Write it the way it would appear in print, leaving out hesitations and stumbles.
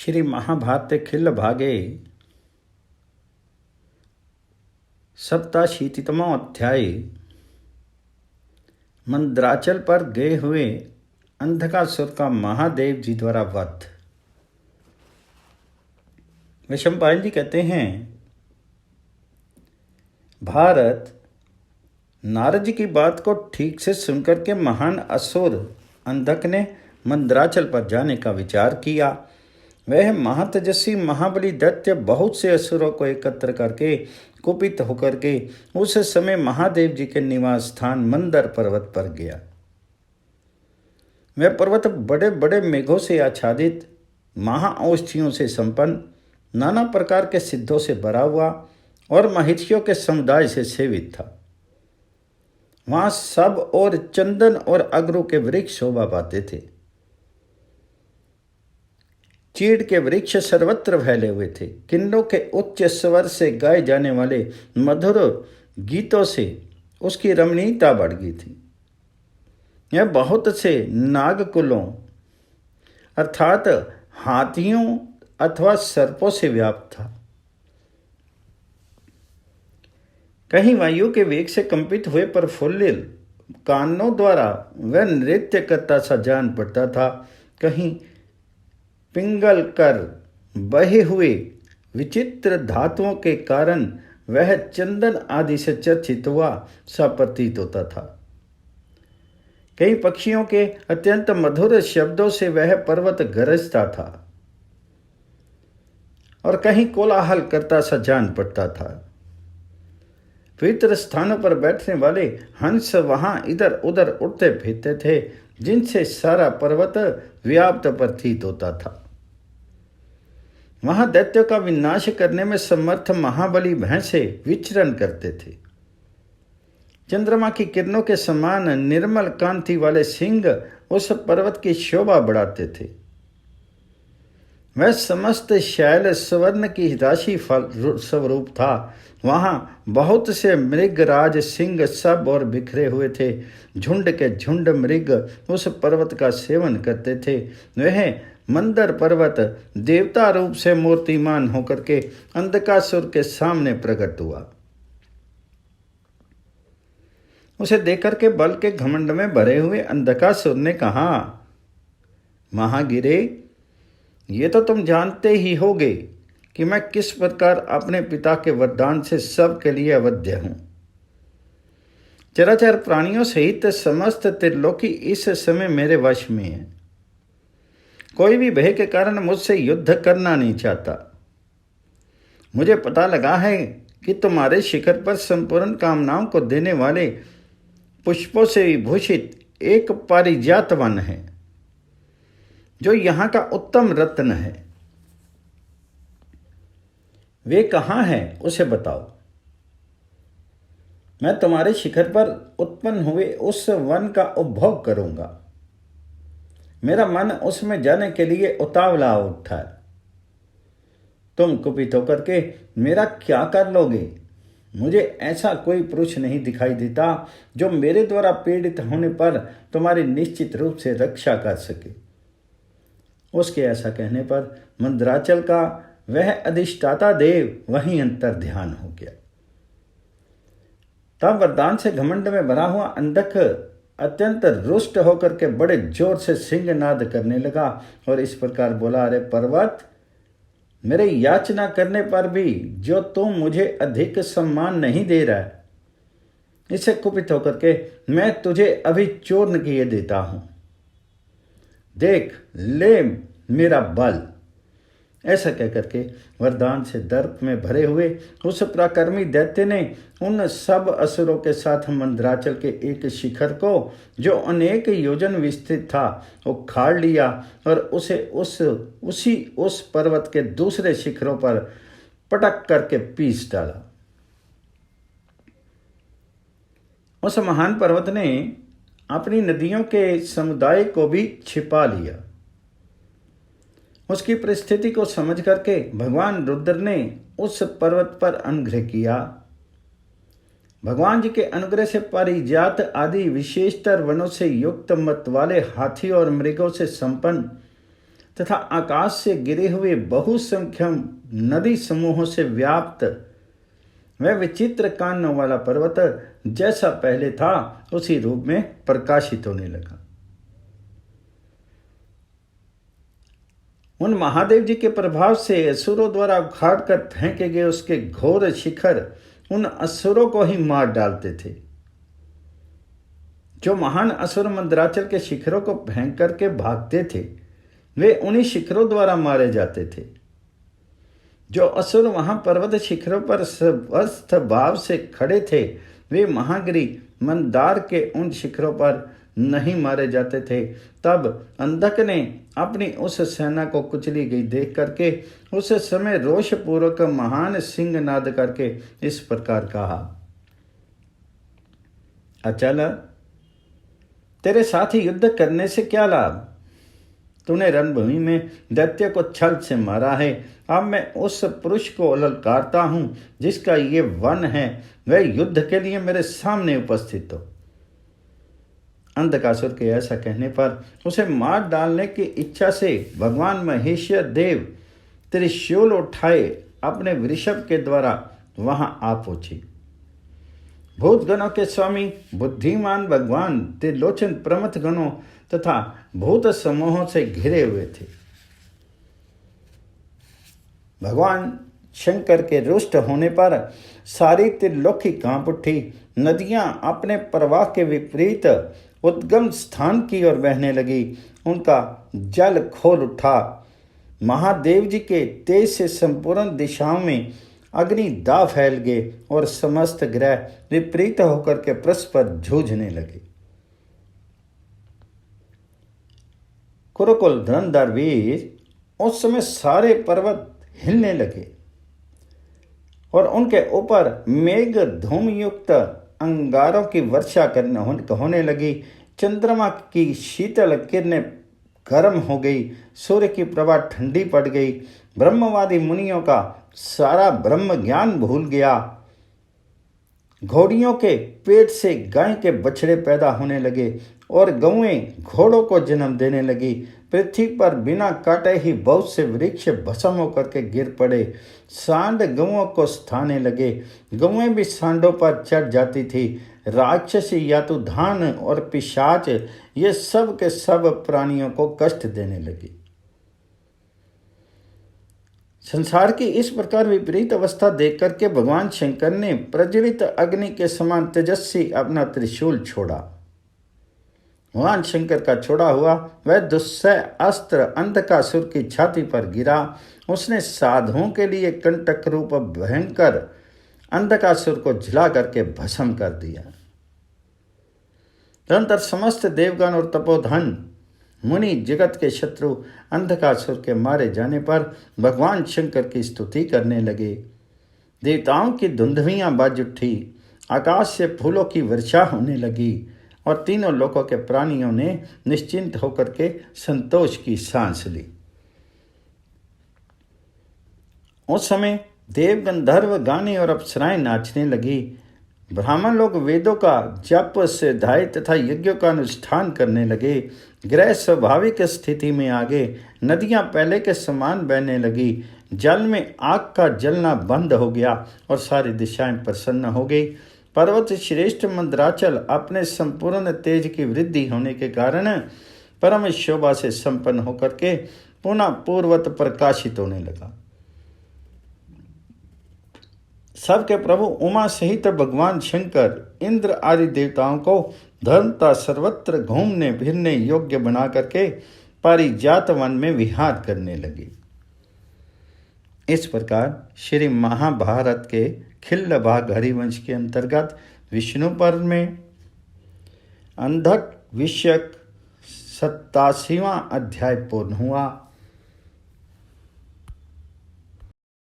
श्री महाभारते खिल भागे सप्ताशीतितमो अध्याय। मंद्राचल पर गए हुए अंधकासुर का महादेव जी द्वारा वध। वैशंपायन जी कहते हैं, भारत नारद जी की बात को ठीक से सुनकर के महान असुर अंधक ने मंद्राचल पर जाने का विचार किया। वह महातेजस्वी महाबली दैत्य बहुत से असुरों को एकत्र करके कुपित होकर के उस समय महादेव जी के निवास स्थान मंदर पर्वत पर गया। वह पर्वत बड़े बड़े मेघों से आच्छादित, महाऔषधियों से संपन्न, नाना प्रकार के सिद्धों से भरा हुआ और महिषियों के समुदाय से सेवित था। वहां सब और चंदन और अगरू के वृक्ष शोभा पाते थे। चीड़ के वृक्ष सर्वत्र फैले हुए थे। किन्नरों के उच्च स्वर से गाए जाने वाले मधुर गीतों से उसकी रमणीयता बढ़ गई थी। यह बहुत से नागकुलों अर्थात हाथियों अथवा सर्पों से व्याप्त था। कहीं वायु के वेग से कंपित हुए प्रफुल्लित कानों द्वारा वह नृत्य करता सा जान पड़ता था, कहीं पिंगल कर बहे हुए विचित्र धातुओं के कारण वह चंदन आदि से चर्चित हुआ सा प्रतीत होता था। कई पक्षियों के अत्यंत मधुर शब्दों से वह पर्वत गरजता था और कहीं कोलाहल करता सा जान पड़ता था। पवित्र स्थानों पर बैठने वाले हंस वहां इधर उधर उड़ते फिरते थे, जिनसे सारा पर्वत व्याप्त प्रतीत होता था। वहां दैत्यों का विनाश करने में समर्थ महाबली भैंसे विचरण करते थे। चंद्रमा की किरणों के समान निर्मल कांति वाले सिंह उस पर्वत की शोभा बढ़ाते थे। वह समस्त शैल स्वर्ण की राशि फल स्वरूप था। वहां बहुत से मृगराज सिंह सब और बिखरे हुए थे। झुंड के झुंड मृग उस पर्वत का सेवन करते थे। वह मंदर पर्वत देवता रूप से मूर्तिमान होकर के अंधकासुर के सामने प्रकट हुआ। उसे देखकर के बल के घमंड में भरे हुए अंधकासुर ने कहा, महागिरे, ये तो तुम जानते ही होगे कि मैं किस प्रकार अपने पिता के वरदान से सबके लिए अवध्य हूं। चराचर प्राणियों सहित समस्त त्रिलोकी इस समय मेरे वश में है। कोई भी भय के कारण मुझसे युद्ध करना नहीं चाहता। मुझे पता लगा है कि तुम्हारे शिखर पर संपूर्ण कामनाओं को देने वाले पुष्पों से विभूषित एक पारिजात वन है, जो यहाँ का उत्तम रत्न है। वे कहाँ हैं, उसे बताओ। मैं तुम्हारे शिखर पर उत्पन्न हुए उस वन का उपभोग करूंगा। मेरा मन उसमें जाने के लिए उतावला उठा है। तुम कुपित होकर के मेरा क्या कर लोगे? मुझे ऐसा कोई पुरुष नहीं दिखाई देता जो मेरे द्वारा पीड़ित होने पर तुम्हारी निश्चित रूप से रक्षा कर सके। उसके ऐसा कहने पर मंद्राचल का वह अधिष्ठाता देव वहीं अंतर ध्यान हो गया। तब वरदान से घमंड में भरा हुआ अंधक अत्यंत रुष्ट होकर के बड़े जोर से सिंहनाद करने लगा और इस प्रकार बोला, अरे पर्वत, मेरे याचना करने पर भी जो तुम मुझे अधिक सम्मान नहीं दे रहा है, इससे कुपित होकर के मैं तुझे अभी चूर्ण किए देता हूं। देख ले मेरा बल। ऐसा कहकर के वरदान से दर्प में भरे हुए उस पराक्रमी दैत्य ने उन सब असुरों के साथ मंद्राचल के एक शिखर को, जो अनेक योजन विस्तृत था, उखाड़ लिया और उसे उस पर्वत के दूसरे शिखरों पर पटक करके पीस डाला। उस महान पर्वत ने अपनी नदियों के समुदाय को भी छिपा लिया। उसकी परिस्थिति को समझ करके भगवान रुद्र ने उस पर्वत पर अनुग्रह किया। भगवान जी के अनुग्रह से पारिजात आदि विशेषतर वनों से युक्त मत वाले हाथी और मृगों से संपन्न तथा आकाश से गिरे हुए बहुसंख्यक नदी समूहों से व्याप्त वह विचित्र कानों वाला पर्वत जैसा पहले था उसी रूप में प्रकाशित होने लगा। उन महादेव जी के प्रभाव से असुरों द्वारा उखाड़ कर फेंके गए उसके घोर शिखर उन असुरों को ही मार डालते थे। जो महान असुर मंदराचल के शिखरों को फेंक करके भागते थे वे उन्हीं शिखरों द्वारा मारे जाते थे। जो असुर वहां पर्वत शिखरों पर स्वस्थ भाव से खड़े थे वे महागिरी मंदार के उन शिखरों पर नहीं मारे जाते थे। तब अंधक ने अपनी उस सेना को कुचली गई देख करके उस समय रोषपूर्वक महान सिंह नाद करके इस प्रकार कहा, अचल, तेरे साथ ही युद्ध करने से क्या लाभ? तूने रणभूमि में दैत्य को छल से मारा है। अब मैं उस पुरुष को ललकारता हूं जिसका ये वन है, वह युद्ध के लिए मेरे सामने उपस्थित हो। अंधकासुर के ऐसा कहने पर उसे मार डालने की इच्छा से भगवान महेश्वर देव त्रिशूल उठाए अपने वृषभ के द्वारा वहां आ पहुंचे। भूतगणों के स्वामी बुद्धिमान भगवान त्रिलोचन प्रमथ गणों तथा भूत समूहों से घिरे हुए थे। भगवान शंकर के रुष्ट होने पर सारी त्रिलोकी कांप उठी। नदियां अपने प्रवाह के विपरीत उद्गम स्थान की ओर बहने लगी। उनका जल खोल उठा। महादेव जी के तेज से संपूर्ण दिशाओं में अग्नि दाह फैल गए और समस्त ग्रह विपरीत होकर के परस्पर जूझने लगे। कुरुकुल धनुर्धर वीर उस समय सारे पर्वत हिलने लगे और उनके ऊपर मेघ धूम युक्त अंगारों की वर्षा होने लगी। चंद्रमा की शीतल किरणें गर्म हो गई। सूर्य की प्रभा ठंडी पड़ गई। ब्रह्मवादी मुनियों का सारा ब्रह्म ज्ञान भूल गया। घोड़ियों के पेट से गाय के बछड़े पैदा होने लगे और गौएं घोड़ों को जन्म देने लगी। पृथ्वी पर बिना काटे ही बहुत से वृक्ष भस्म होकर के गिर पड़े। सांड गौओं को स्थाने लगे। गौएं भी सांडों पर चढ़ जाती थी। राक्षसी यातुधान और पिशाच ये सब के सब प्राणियों को कष्ट देने लगे। संसार की इस प्रकार विपरीत अवस्था देख करके भगवान शंकर ने प्रज्वलित अग्नि के समान तेजस्वी अपना त्रिशूल छोड़ा। भगवान शंकर का छोड़ा हुआ वह दुस्सह अस्त्र अंधकासुर की छाती पर गिरा। उसने साधुओं के लिए कंटक रूप भयंकर अंधकासुर को जला करके भस्म कर दिया। तदनंतर समस्त देवगण और तपोधन मुनि जगत के शत्रु अंधकासुर के मारे जाने पर भगवान शंकर की स्तुति करने लगे। देवताओं की धुंधवियां बाज उठी। आकाश से फूलों की वर्षा होने लगी और तीनों लोकों के प्राणियों ने निश्चिंत होकर के संतोष की सांस ली। उस समय देव गंधर्व गाने और अप्सराएं नाचने लगी। ब्राह्मण लोग वेदों का जप सिद्धाई तथा यज्ञों का अनुष्ठान करने लगे। ग्रह स्वाभाविक स्थिति में आ गए। नदियां पहले के समान बहने लगी। जल में आग का जलना बंद हो गया और सारी दिशाएं प्रसन्न हो गई। पर्वत श्रेष्ठ मंदराचल अपने संपूर्ण तेज की वृद्धि होने के कारण परम शोभा से संपन्न होकर के पुनः पूर्वत प्रकाशित होने लगा। सबके प्रभु उमा सहित भगवान शंकर इंद्र आदि देवताओं को धर्मता सर्वत्र घूमने फिरने योग्य बना करके पारिजात वन में विहार करने लगे। इस प्रकार श्री महाभारत के खिल्ल भाग हरिवंश के अंतर्गत विष्णु पर्व में अंधक विषयक 87वां अध्याय पूर्ण हुआ।